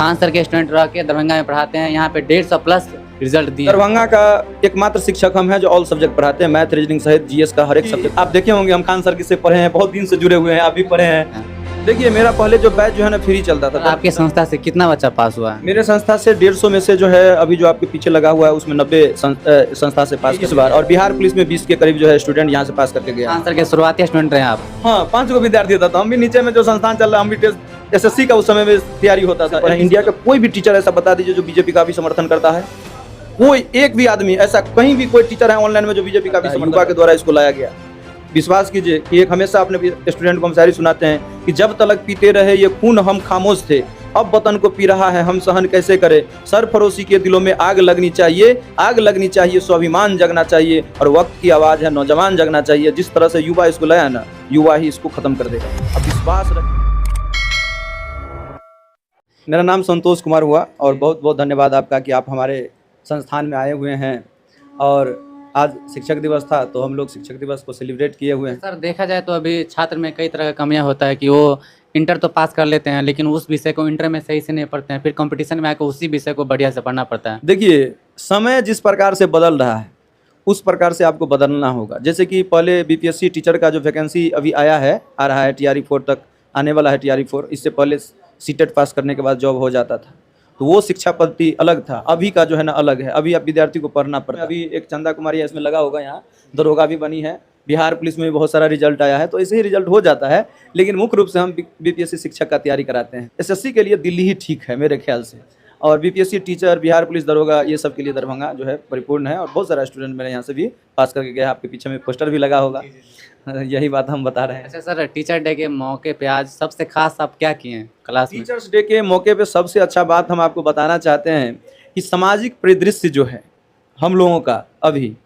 Khan sir के student रह के दरभंगा में पढ़ाते हैं, यहाँ पे 150 प्लस रिजल्ट दिए। दरभंगा का एकमात्र शिक्षक हम हैं जो ऑल सब्जेक्ट पढ़ाते हैं, मैथ, रीजनिंग सहित जीएस का हर एक सब्जेक्ट। आप देखे होंगे हम खान सर किससे पढ़े हैं, बहुत दिन से जुड़े हुए हैं, आप भी पढ़े हैं। देखिए मेरा पहले जो बैच जो है ना फ्री चलता था। आपके संस्था से कितना बच्चा पास हुआ है? मेरे संस्था से 150 में से जो है अभी जो आपके पीछे लगा हुआ है उसमें 90 संस्था से पास इस बार, और बिहार पुलिस में 20 के करीब जो है स्टूडेंट यहाँ से पास करके गया। खान सर के शुरुआती स्टूडेंट रहे आप? हाँ, 5 को विद्यार्थी था, तो हम भी नीचे में जो संस्थान चल रहा है, हम भी टेस्ट एसएससी का उस समय में तैयारी होता था। इंडिया का कोई भी टीचर ऐसा बता दीजिए जो बीजेपी का भी समर्थन करता है? कोई एक भी आदमी ऐसा, कहीं भी कोई टीचर है ऑनलाइन में जो बीजेपी का भी समर्थन के द्वारा इसको लाया गया। विश्वास कीजिए कि एक हमेशा अपने स्टूडेंट को हम शायरी सुनाते हैं कि जब तलक पीते रहे ये खून हम खामोश थे, अब वतन को पी रहा है हम सहन कैसे करें। सरफरोशी के दिलों में आग लगनी चाहिए, आग लगनी चाहिए, स्वाभिमान जगना चाहिए, और वक्त की आवाज़ है नौजवान जगना चाहिए। जिस तरह से युवा इसको लाया ना, युवा ही इसको खत्म कर देगा। अब विश्वास रखिए। मेरा नाम संतोष कुमार हुआ, और बहुत बहुत धन्यवाद आपका कि आप हमारे संस्थान में आए हुए हैं। और आज शिक्षक दिवस था तो हम लोग शिक्षक दिवस को सेलिब्रेट किए हुए हैं। सर देखा जाए तो अभी छात्र में कई तरह का कमियां होता है कि वो इंटर तो पास कर लेते हैं लेकिन उस विषय को इंटर में सही से नहीं पढ़ते हैं, फिर कंपटीशन में आकर उसी विषय को बढ़िया से पढ़ना पड़ता है। देखिए समय जिस प्रकार से बदल रहा है उस प्रकार से आपको बदलना होगा। जैसे कि पहले बीपीएससी टीचर का जो वैकेंसी अभी आया है, आ रहा है TRE 4 तक आने वाला है। TRE 4 इससे पहले सीटेट पास करने के बाद जॉब हो जाता था, तो वो शिक्षा पद्धति अलग था। अभी का जो है ना अलग है। अभी आप विद्यार्थी को पढ़ना पड़ता है। अभी एक चंदा कुमारी इसमें लगा होगा, यहाँ दरोगा भी बनी है, बिहार पुलिस में भी बहुत सारा रिजल्ट आया है, तो ऐसे ही रिजल्ट हो जाता है। लेकिन मुख्य रूप से हम बीपीएससी शिक्षक का तैयारी कराते हैं। एसएससी के लिए दिल्ली ही ठीक है मेरे ख्याल से, और बीपीएससी टीचर, बिहार पुलिस, दरोगा, ये सब के लिए दरभंगा जो है परिपूर्ण है। और बहुत सारा स्टूडेंट मेरे यहाँ से भी पास करके गया। आपके पीछे में पोस्टर भी लगा होगा, यही बात हम बता रहे हैं। अच्छा सर, टीचर डे के मौके पे आज सबसे खास आप क्या किए हैं क्लास में? टीचर्स डे के मौके पे सबसे अच्छा बात हम आपको बताना चाहते हैं कि सामाजिक परिदृश्य जो है हम लोगों का अभी,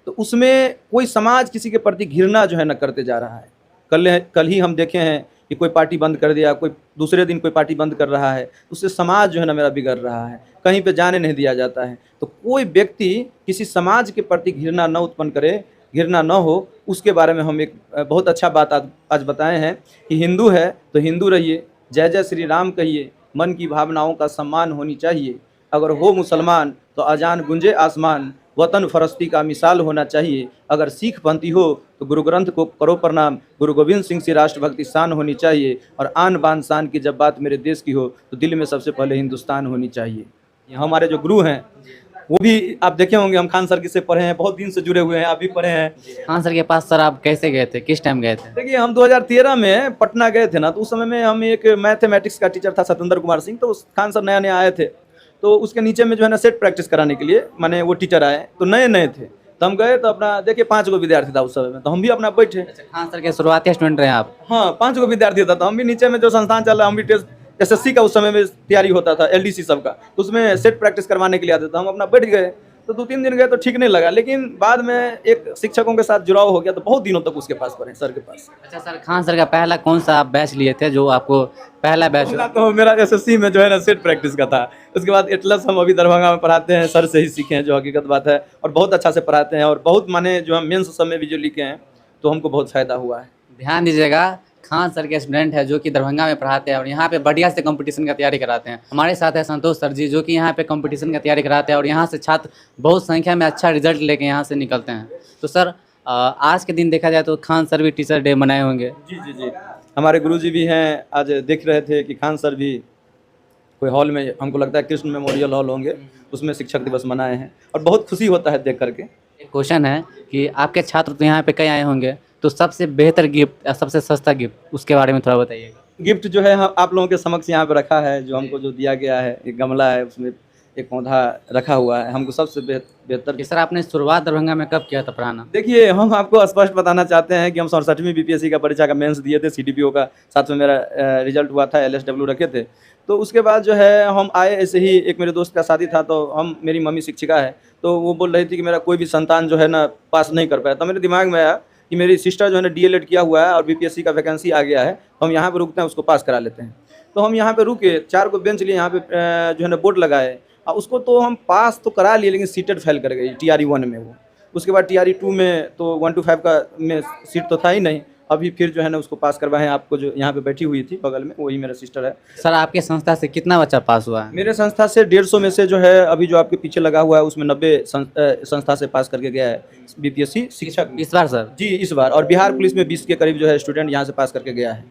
तो उसमें कोई समाज किसी के प्रति घृणा जो है न करते जा रहा है। कल ही हम देखे हैं कि कोई पार्टी बंद कर दिया, कोई दूसरे दिन कोई पार्टी बंद कर रहा है, उससे समाज जो है ना मेरा बिगड़ रहा है, कहीं पे जाने नहीं दिया जाता है। तो कोई व्यक्ति किसी समाज के प्रति घृणा न उत्पन्न करे, घृणा न हो, उसके बारे में हम एक बहुत अच्छा बात आज बताए हैं कि हिंदू है तो हिंदू रहिए, जय जय श्री राम कहिए, मन की भावनाओं का सम्मान होनी चाहिए। अगर हो मुसलमान तो अजान गुंजे आसमान, वतन फरस्ती का मिसाल होना चाहिए। अगर सिख पंथी हो तो गुरु ग्रंथ को करो प्रणाम, गुरु गोविंद सिंह से राष्ट्रभक्ति शान होनी चाहिए। और आन बान शान की जब बात मेरे देश की हो तो दिल में सबसे पहले हिंदुस्तान होनी चाहिए। ये हमारे जो गुरु हैं वो भी आप देखे होंगे, हम खान सर किससे पढ़े हैं, बहुत दिन से जुड़े हुए हैं, आप भी पढ़े हैं। खान सर के पास सर आप कैसे गए थे, किस टाइम गए थे? देखिए हम 2013 में पटना गए थे ना, तो उस समय में हम एक मैथमेटिक्स का टीचर था सत्येंद्र कुमार सिंह, तो खान सर नया नया आए थे, तो उसके नीचे में जो है ना सेट प्रैक्टिस कराने के लिए माने वो टीचर आए, तो नए नए थे, तो हम गए। तो अपना देखिए 5 गो विद्यार्थी था उस समय में, तो हम भी अपना बैठे। खान सर के शुरुआती स्टूडेंट रहे आप? हाँ, 5 गो विद्यार्थी था, तो हम भी नीचे में जो संस्थान चल रहा है, हम भी टेस्ट एसएससी का उस समय में तैयारी होता था, LDC सबका, तो उसमें सेट प्रैक्टिस करवाने के लिए आते थे। हम अपना बैठ गए, तो 2-3 दिन गए तो ठीक नहीं लगा, लेकिन बाद में एक शिक्षकों के साथ जुड़ाव हो गया, तो बहुत दिनों तक उसके पास पढ़े, सर के पास। अच्छा सर, खान सर का पहला कौन सा आप बैच लिए थे जो आपको पहला बैच? तो मेरा एसएससी में जो है ना सेट प्रैक्टिस का था। उसके बाद एटलस हम अभी दरभंगा में पढ़ाते हैं, सर से ही सीखे हैं, जो हकीकत बात है, और बहुत अच्छा से पढ़ाते हैं। और बहुत माने जो हम मेंस समय भी जो लिखे हैं तो हमको बहुत फायदा हुआ है। ध्यान दीजिएगा, खान सर के स्टूडेंट है जो कि दरभंगा में पढ़ाते हैं और यहाँ पे बढ़िया से कंपटीशन का तैयारी कराते हैं। हमारे साथ है संतोष सर जी जो कि यहाँ पे कंपटीशन का तैयारी कराते हैं और यहाँ से छात्र बहुत संख्या में अच्छा रिजल्ट लेके यहाँ से निकलते हैं। तो सर आज के दिन देखा जाए तो खान सर भी टीचर डे मनाए होंगे? जी जी जी, हमारे गुरुजी भी हैं। आज देख रहे थे कि खान सर भी कोई हॉल में, हमको लगता है कृष्ण मेमोरियल हॉल होंगे, उसमें शिक्षक दिवस मनाए हैं, और बहुत खुशी होता है देख करके। एक क्वेश्चन है कि आपके छात्र तो यहाँ पे कई आए होंगे, तो सबसे बेहतर गिफ्ट या सबसे सस्ता गिफ्ट उसके बारे में थोड़ा बताइएगा। गिफ्ट जो है आप लोगों के समक्ष यहाँ पे रखा है, जो हमको जो दिया गया है, एक गमला है, उसमें एक पौधा रखा हुआ है। हमको सबसे बेहतर। सर आपने शुरुआत दरभंगा में कब किया था पढ़ाना? देखिए हम आपको स्पष्ट बताना चाहते हैं कि हम 67वीं बीपीएससी का परीक्षा का मेंस दिए थे, CDPO का साथ में मेरा रिजल्ट हुआ था, LSW रखे थे। तो उसके बाद जो है हम आए, ऐसे ही एक मेरे दोस्त का शादी था, तो मेरी मम्मी शिक्षिका है, तो वो बोल रही थी कि मेरा कोई भी संतान जो है ना पास नहीं कर पाया। तो मेरे दिमाग में आया कि मेरी सिस्टर जो है ना DLED किया हुआ है और बीपीएससी का वैकेंसी आ गया है, तो हम यहाँ पे रुकते हैं, उसको पास करा लेते हैं। तो हम यहाँ पे रुके, 4 को बेंच लिए, यहाँ पे जो है ना बोर्ड लगाए, और उसको तो हम पास तो करा लिए, लेकिन सीटेड फेल कर गई TRE 1 में वो। उसके बाद TRE 2 में तो 1 to 5 का में सीट तो था ही नहीं, अभी फिर जो है ना उसको पास करवाएं। आपको जो यहाँ पे बैठी हुई थी बगल में, वही मेरा सिस्टर है। सर आपके संस्था से कितना बच्चा पास हुआ है? मेरे संस्था से 150 में से जो है अभी जो आपके पीछे लगा हुआ है उसमें 90 संस्था से पास करके गया है बीपीएससी शिक्षक। इस बार सर? जी इस बार। और बिहार पुलिस में 20 के करीब जो है स्टूडेंट यहाँ से पास करके गया है।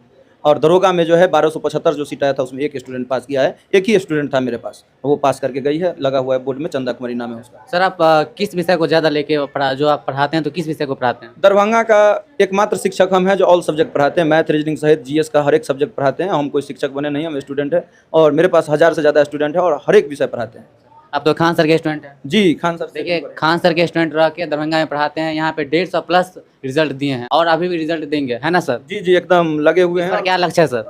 और दरोगा में जो है 1275 जो सीट आया था उसमें एक स्टूडेंट पास किया है। एक ही स्टूडेंट था मेरे पास, वो पास करके गई है, लगा हुआ है बोर्ड में, चंदा कुमारी नाम है उसका। सर आप किस विषय को ज़्यादा लेके जो आप पढ़ाते हैं तो किस विषय को पढ़ाते हैं? दरभंगा का एकमात्र शिक्षक हम हैं जो ऑल सब्जेक्ट पढ़ाते हैं, मैथ रीजनिंग सहित जीएस का हर एक सब्जेक्ट पढ़ाते हैं। हम कोई शिक्षक बने नहीं, हम स्टूडेंट है और मेरे पास 1000 से ज़्यादा स्टूडेंट है और हर एक विषय पढ़ाते हैं। आप तो खान सर के स्टूडेंट हैं? जी खान सर। देखिए खान सर के स्टूडेंट रह के दरभंगा में पढ़ाते हैं, यहाँ पे 150 प्लस रिजल्ट दिए हैं और अभी भी रिजल्ट देंगे, है ना सर? जी जी एकदम लगे हुए इस बार हैं। क्या लक्ष्य है सर?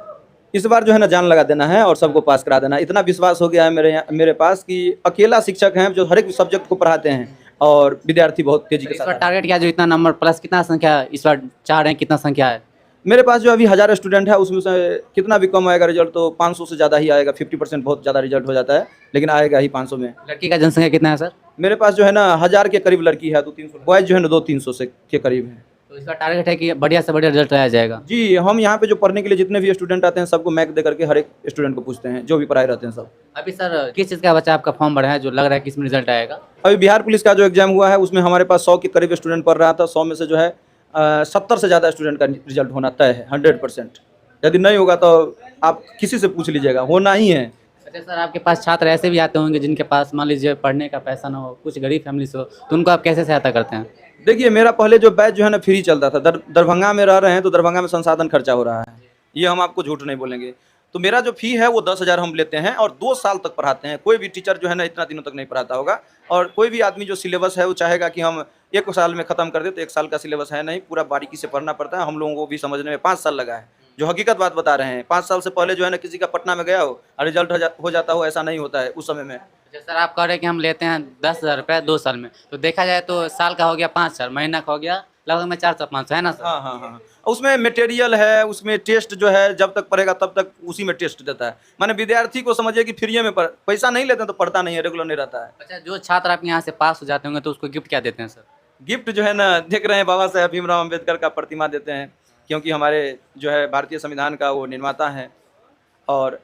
इस बार जो है ना जान लगा देना है और सबको पास करा देना। इतना विश्वास हो गया है मेरे पास कि अकेला शिक्षक हैं जो हर एक सब्जेक्ट को पढ़ाते हैं और विद्यार्थी बहुत तेजी तो के इस साथ बार आते हैं। टारगेट क्या, जो इतना नंबर प्लस कितना संख्या इस बार चाह रहे हैं, कितना संख्या है? मेरे पास जो अभी 1000 स्टूडेंट है उसमें से कितना भी कम आएगा रिजल्ट तो 500 से ज़्यादा ही आएगा। 50% बहुत ज़्यादा रिजल्ट हो जाता है, लेकिन आएगा ही 500 में। लड़की का जनसंख्या कितना है सर? मेरे पास जो है ना 1000 के करीब लड़की है, 200-300 बॉयज जो है ना 200-300 से के करीब है। तो इसका टारगेट है कि बढ़िया से बढ़िया रिजल्ट आया जाएगा। जी हम यहाँ पे जो पढ़ने के लिए जितने भी स्टूडेंट आते हैं सबको मैक दे करके हर एक स्टूडेंट को पूछते हैं, जो भी पढ़ाए रहते हैं सब। अभी सर किस चीज़ का बच्चा आपका फॉर्म भरा है जो लग रहा है कि इसमें रिजल्ट आएगा? अभी बिहार पुलिस का जो एग्जाम हुआ है उसमें हमारे पास 100 के करीब स्टूडेंट पढ़ रहा था। 100 में से जो है 70 से ज़्यादा स्टूडेंट का रिजल्ट होना तय है 100%। यदि नहीं होगा तो आप किसी से पूछ लीजिएगा, होना ही है। अच्छा सर, आपके पास छात्र ऐसे भी आते होंगे जिनके पास मान लीजिए पढ़ने का पैसा ना हो, कुछ गरीब फैमिली से हो, तो उनको आप कैसे सहायता करते हैं? देखिए मेरा पहले जो बैच जो है ना फ्री चलता था। दरभंगा में रह रहे हैं तो दरभंगा में संसाधन खर्चा हो रहा है, ये हम आपको झूठ नहीं बोलेंगे। तो मेरा जो फी है वो 10,000 हम लेते हैं और 2 साल तक पढ़ाते हैं। कोई भी टीचर जो है ना इतना दिनों तक नहीं पढ़ाता होगा। और कोई भी आदमी जो सिलेबस है वो चाहेगा कि हम 1 साल में ख़त्म कर दे, तो 1 साल का सिलेबस है नहीं, पूरा बारीकी से पढ़ना पड़ता है। हम लोगों को भी समझने में 5 साल लगा है, जो हकीकत बात बता रहे हैं। 5 साल से पहले जो है ना किसी का पटना में गया हो और रिजल्ट हो जाता हो, ऐसा नहीं होता है उस समय में। अच्छा सर, आप कह रहे हैं कि हम लेते हैं 10,000 रुपये 2 साल में, तो देखा जाए तो साल का हो गया 5,000, महीना का हो गया लगभग में 400-500, है ना सर? हाँ हाँ हाँ। उसमें मटेरियल है, उसमें टेस्ट जो है जब तक पढ़ेगा तब तक उसी में टेस्ट देता है। माने विद्यार्थी को समझिए कि फ्री में पैसा नहीं लेते हैं तो पढ़ता नहीं है, रेगुलर नहीं रहता है। अच्छा, जो छात्र आप यहाँ से पास हो जाते होंगे तो उसको गिफ्ट क्या देते हैं सर? गिफ्ट जो है ना देख रहे हैं बाबा साहेब भीमराव अम्बेडकर का प्रतिमा देते हैं, क्योंकि हमारे जो है भारतीय संविधान का वो निर्माता हैं और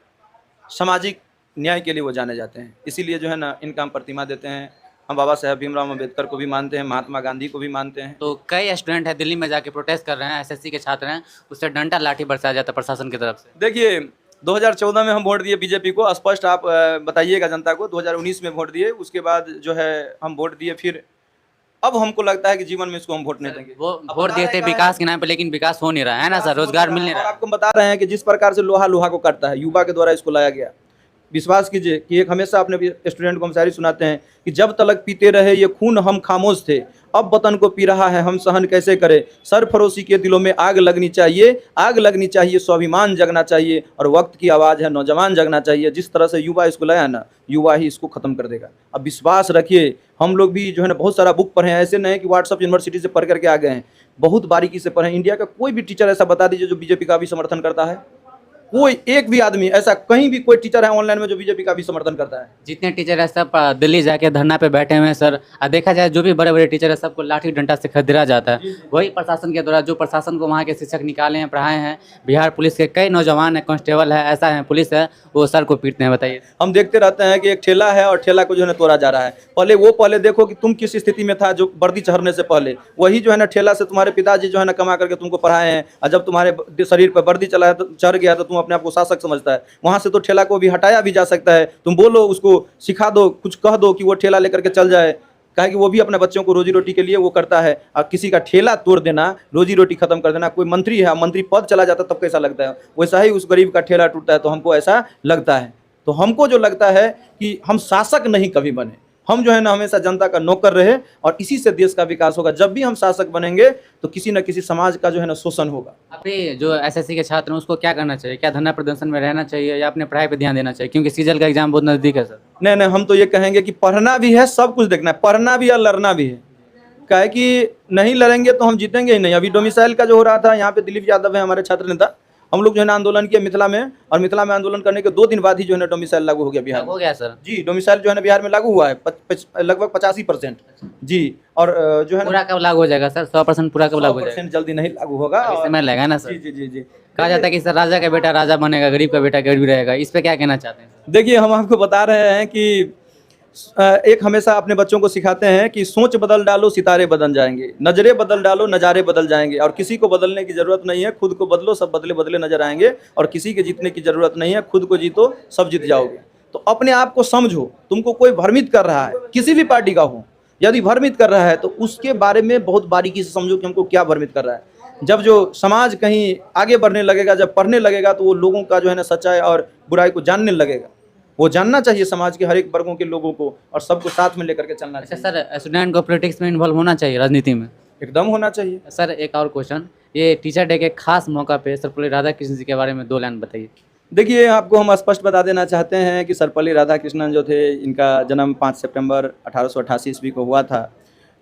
सामाजिक न्याय के लिए वो जाने जाते हैं। इसीलिए जो है ना इनका हम प्रतिमा देते हैं। हम बाबा साहेब भीमराव अम्बेडकर को भी मानते हैं, महात्मा गांधी को भी मानते हैं। तो कई स्टूडेंट है दिल्ली में जाके प्रोटेस्ट कर रहे हैं, एसएससी के छात्र हैं, उससे डंडा लाठी बरसाया जाता है प्रशासन की तरफ से। देखिए 2014 में हम वोट दिए बीजेपी को, स्पष्ट आप बताइएगा जनता को। 2019 में वोट दिए, उसके बाद जो है हम वोट दिए, फिर अब हमको लगता है कि जीवन में इसको हम वोट नहीं देंगे। वो वोट दिए थे विकास के नाम पे, लेकिन विकास हो नहीं रहा है ना सर, रोजगार मिल नहीं और रहा है। आपको बता रहे हैं कि जिस प्रकार से लोहा लोहा को काटता है, युवा के द्वारा इसको लाया गया। विश्वास कीजिए कि एक हमेशा अपने स्टूडेंट को हम शायरी सुनाते हैं कि जब तलक पीते रहे ये खून हम खामोश थे, अब वतन को पी रहा है हम सहन कैसे करें। सरफरोशी के दिलों में आग लगनी चाहिए, आग लगनी चाहिए, स्वाभिमान जगना चाहिए और वक्त की आवाज़ है नौजवान जगना चाहिए। जिस तरह से युवा इसको लाया ना, युवा ही इसको ख़त्म कर देगा। अब विश्वास रखिए, हम लोग भी जो है ना बहुत सारा बुक पढ़े हैं, ऐसे नहीं कि व्हाट्सअप यूनिवर्सिटी से पढ़ करके आ गए हैं, बहुत बारीकी से पढ़े। इंडिया का कोई भी टीचर ऐसा बता दीजिए जो बीजेपी का भी समर्थन करता है। कोई एक भी आदमी ऐसा, कहीं भी कोई टीचर है ऑनलाइन में जो बीजेपी का भी समर्थन करता है? जितने टीचर है सब दिल्ली जाके धरना पे बैठे हुए हैं सर। और देखा जाए जो भी बड़े बड़े टीचर है सबको लाठी डंडा से खदेड़ा जाता है। वही प्रशासन के द्वारा, जो प्रशासन को वहाँ के शिक्षक निकाले हैं, पढ़ाए हैं, बिहार पुलिस के कई नौजवान है, कांस्टेबल है, ऐसा है पुलिस है, वो सर को पीटते हैं। बताइए। हम देखते रहते हैं कि एक ठेला है और ठेला को जो है ना तोड़ा जा रहा है। पहले देखो कि तुम किस स्थिति में था जो वर्दी चढ़ने से पहले। वही जो है ना ठेला से तुम्हारे पिताजी जो है ना कमा करके तुमको पढ़ाए हैं, और जब तुम्हारे शरीर पर वर्दी चला है तो चढ़ गया तो तुम अपने आप को शासक समझता है। वहां से तो ठेला को भी हटाया भी जा सकता है। तुम बोलो, उसको सिखा दो, कुछ कह दो कि वो ठेला लेकर के चल जाए, कहे कि वो भी अपने बच्चों को रोजी रोटी के लिए वो करता है। और किसी का ठेला तोड़ देना, रोजी रोटी खत्म कर देना। कोई मंत्री है, मंत्री पद चला जाता तब कैसा लगता है, वैसा ही उस गरीब का ठेला टूटता है तो हमको ऐसा लगता है। तो हमको जो लगता है कि हम शासक नहीं कभी बने, हम जो है ना हमेशा जनता का नौकर रहे, और इसी से देश का विकास होगा। जब भी हम शासक बनेंगे तो किसी न किसी समाज का जो है ना शोषण होगा। अभी जो एसएससी के छात्र हैं उसको क्या करना चाहिए? क्या धरना प्रदर्शन में रहना चाहिए या अपने पढ़ाई पे ध्यान देना चाहिए, क्योंकि सीजल का एग्जाम बहुत नज़दीक है सर? नहीं, हम तो ये कहेंगे कि पढ़ना भी है, सब कुछ देखना है, पढ़ना भी है, लड़ना भी है। काहे कि नहीं लड़ेंगे तो हम जीतेंगे ही नहीं। अभी डोमिसाइल का जो हो रहा था, यहाँ पे दिलीप यादव है हमारे छात्र नेता, हम लोग जो है ना आंदोलन किए मिथिला में, और मिथिला में आंदोलन करने के 2 दिन बाद ही जो है ना डोमिसाइल लागू हो गया बिहार में। हो गया सर, जी, डोमिसाइल जो है ना बिहार में लागू हुआ है लगभग 85%। जी, और जो है ना पूरा कब लागू हो जाएगा सर? 100% पूरा कब लागू हो जाएगा? 100% जल्दी नहीं लागू होगा। अभी और समय लगेगा ना सर। जी जी जी जी कहा जाता है कि सर राजा का बेटा राजा बनेगा, गरीब का बेटा गरीब रहेगा, इस पे क्या कहना चाहते हैं? देखिए, हम आपको बता रहे हैं कि एक हमेशा अपने बच्चों को सिखाते हैं कि सोच बदल डालो सितारे बदल जाएंगे, नजरें बदल डालो नज़ारे बदल जाएंगे, और किसी को बदलने की जरूरत नहीं है, खुद को बदलो सब बदले बदले नजर आएंगे, और किसी के जीतने की जरूरत नहीं है, खुद को जीतो सब जीत जाओगे। तो अपने आप को समझो, तुमको कोई भ्रमित कर रहा है, किसी भी पार्टी का हो, यदि भ्रमित कर रहा है तो उसके बारे में बहुत बारीकी से समझो कि हमको क्या भ्रमित कर रहा है। जब जो समाज कहीं आगे बढ़ने लगेगा, जब पढ़ने लगेगा, तो वो लोगों का जो है ना सच्चाई और बुराई को जानने लगेगा। वो जानना चाहिए समाज के हर एक वर्गों के लोगों को, और सबको साथ में लेकर के चलना अच्छा चाहिए। सर, स्टूडेंट को पॉलिटिक्स में इन्वॉल्व होना चाहिए, राजनीति में? एकदम होना चाहिए। सर एक और क्वेश्चन, ये टीचर डे के खास मौका पे सर्वपल्ली राधाकृष्णन जी के बारे में 2 लाइन बताइए। देखिए, आपको हम स्पष्ट बता देना चाहते हैं कि सर्वपल्ली राधाकृष्णन जो थे, इनका जन्म 5 सितंबर 1888 ईस्वी को हुआ था।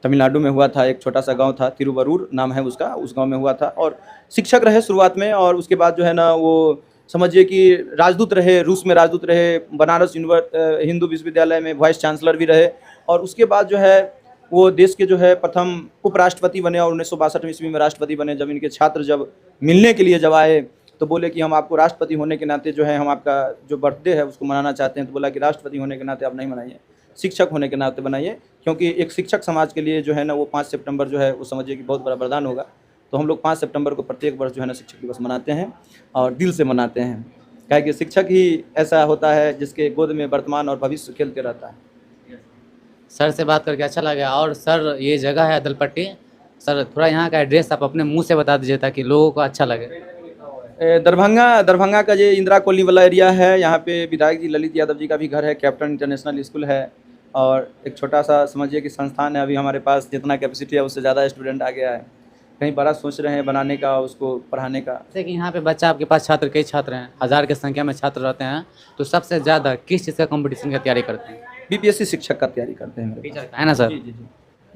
तमिलनाडु में हुआ था, एक छोटा सा गांव था, तिरुवरूर नाम है उसका, उस गांव में हुआ था। और शिक्षक रहे शुरुआत में, और उसके बाद जो है ना वो समझिए कि राजदूत रहे, रूस में राजदूत रहे, बनारस हिंदू विश्वविद्यालय में वाइस चांसलर भी रहे, और उसके बाद जो है वो देश के जो है प्रथम उपराष्ट्रपति बने, और 1962 ईस्वी में राष्ट्रपति बने। जब इनके छात्र जब मिलने के लिए जब आए तो बोले कि हम आपको राष्ट्रपति होने के नाते जो है हम आपका जो बर्थडे है उसको मनाना चाहते हैं। तो बोला कि राष्ट्रपति होने के नाते आप नहीं मनाइए, शिक्षक होने के नाते बनाइए, क्योंकि एक शिक्षक समाज के लिए जो है ना वो 5 सितंबर जो है वो समझिए कि बहुत बड़ा वरदान होगा। तो हम लोग 5 सितंबर को प्रत्येक वर्ष जो है ना शिक्षक दिवस मनाते हैं, और दिल से मनाते हैं, क्या कि शिक्षक ही ऐसा होता है जिसके गोद में वर्तमान और भविष्य खेलते रहता है। सर से बात करके अच्छा लगा। और सर ये जगह है दलपट्टी, सर थोड़ा यहाँ का एड्रेस आप अपने मुंह से बता दीजिए ताकि लोगों को अच्छा लगे। दरभंगा का ये इंदिरा कॉलोनी वाला एरिया है। यहाँ पे विधायक जी ललित यादव जी का भी घर है, कैप्टन इंटरनेशनल स्कूल है, और एक छोटा सा समझिए कि संस्थान है। अभी हमारे पास जितना कैपेसिटी है उससे ज़्यादा स्टूडेंट आ गया है, कहीं बड़ा सोच रहे हैं बनाने का, उसको पढ़ाने का। जैसे कि यहाँ पे बच्चा आपके पास छात्र, कई छात्र हैं, 1000 की संख्या में छात्र रहते हैं, तो सबसे ज़्यादा किस चीज़ का कंपटीशन की तैयारी करते हैं? बीपीएससी शिक्षक का तैयारी करते हैं मेरे टीचर का, है ना सर? जी जी जी।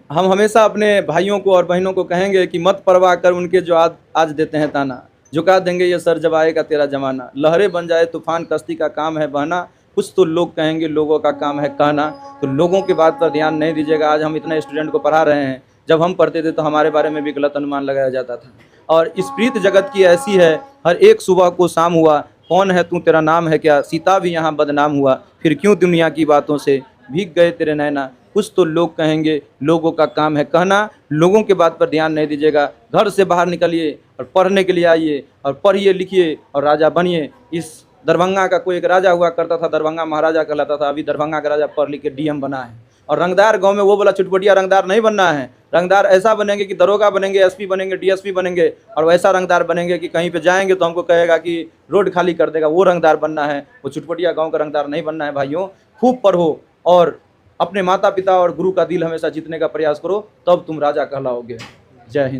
हम हमेशा अपने भाइयों को और बहनों को कहेंगे कि मत परवाह कर उनके जो आज देते हैं ताना, झुका देंगे ये सर जब आएगा तेरा जमाना, लहरें बन जाए तूफान कश्ती का काम है बहना, कुछ तो लोग कहेंगे लोगों का काम है कहना। तो लोगों की बात पर ध्यान नहीं दीजिएगा। आज हम इतने स्टूडेंट को पढ़ा रहे हैं, जब हम पढ़ते थे तो हमारे बारे में भी गलत अनुमान लगाया जाता था। और इस प्रीत जगत की ऐसी है, हर एक सुबह को शाम हुआ, कौन है तू तेरा नाम है क्या, सीता भी यहाँ बदनाम हुआ, फिर क्यों दुनिया की बातों से भीग गए तेरे नैना, कुछ तो लोग कहेंगे लोगों का काम है कहना। लोगों के बात पर ध्यान नहीं दीजिएगा, घर से बाहर निकलिए और पढ़ने के लिए आइए, और पढ़िए लिखिए और राजा बनिए। इस दरभंगा का कोई एक राजा हुआ करता था, दरभंगा महाराजा कहलाता था, अभी दरभंगा का राजा पढ़ लिख के डीएम बना है। और रंगदार गांव में वो बोला चुटपुटिया रंगदार नहीं बनना है, रंगदार ऐसा बनेंगे कि दरोगा बनेंगे, एसपी बनेंगे, डीएसपी बनेंगे, और वैसा रंगदार बनेंगे कि कहीं पे जाएंगे तो हमको कहेगा कि रोड खाली कर देगा, वो रंगदार बनना है। वो चुटपुटिया गांव का रंगदार नहीं बनना है। भाइयों, खूब पढ़ो और अपने माता पिता और गुरु का दिल हमेशा जीतने का प्रयास करो, तब तुम राजा कहलाओगे। जय हिंद।